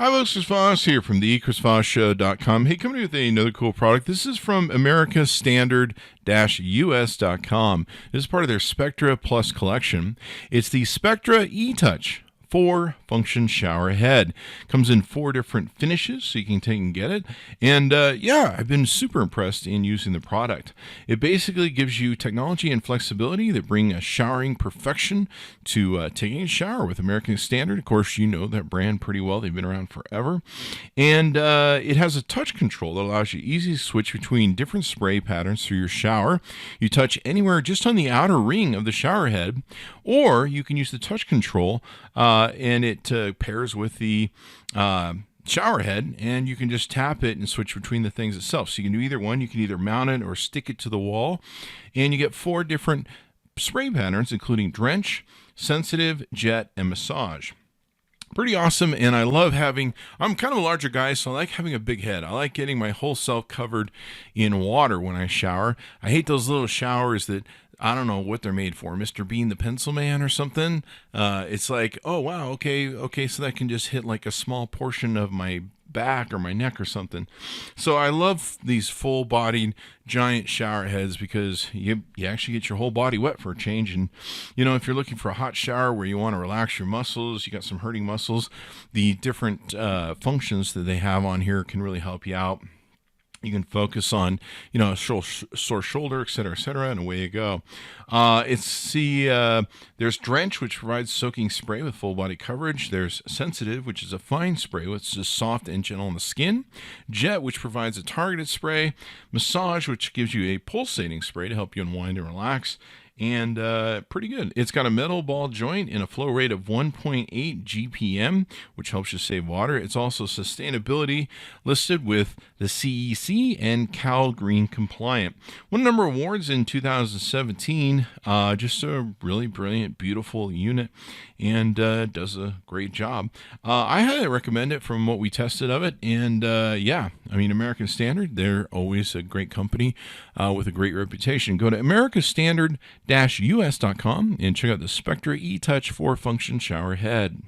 Hi, folks. Chris Voss here from the chrisvossshow.com. Hey, coming with another cool product. This is from americastandard-us.com. This is part of their Spectra Plus collection. It's the Spectra eTouch 4-function shower head. Comes in 4 different finishes, so you can take and get it. And I've been super impressed in using the product. It basically gives you technology and flexibility that bring a showering perfection to taking a shower with American Standard. Of course, you know that brand pretty well. They've been around forever. And it has a touch control that allows you easy to switch between different spray patterns through your shower. You touch anywhere just on the outer ring of the shower head, or you can use the touch control and it pairs with the shower head, and you can just tap it and switch between the things itself. So you can do either one. You can either mount it or stick it to the wall, and you get 4 different spray patterns, including drench, sensitive, jet, and massage. Pretty awesome, and I love having, I'm kind of a larger guy, so I like having a big head. I like getting my whole self covered in water when I shower. I hate those little showers that, I don't know what they're made for, Mr. Bean the Pencil Man or something. It's like, oh, wow, okay, so that can just hit like a small portion of my back or my neck or something. So I love these full-bodied giant shower heads because you actually get your whole body wet for a change. And, you know, if you're looking for a hot shower where you want to relax your muscles, you got some hurting muscles, the different functions that they have on here can really help you out. You can focus on, a sore shoulder, et cetera, and away you go. There's drench, which provides soaking spray with full body coverage. There's sensitive, which is a fine spray, which is just soft and gentle on the skin. Jet, which provides a targeted spray. Massage, which gives you a pulsating spray to help you unwind and relax. And pretty good. It's got a metal ball joint and a flow rate of 1.8 GPM, which helps you save water. It's also sustainability listed with the CEC and Cal Green compliant. Won a number of awards in 2017. Just a really brilliant, beautiful unit, and does a great job. I highly recommend it from what we tested of it. And American Standard, they're always a great company with a great reputation. Go to americastandard-us.com and check out the Spectra eTouch 4-function shower head.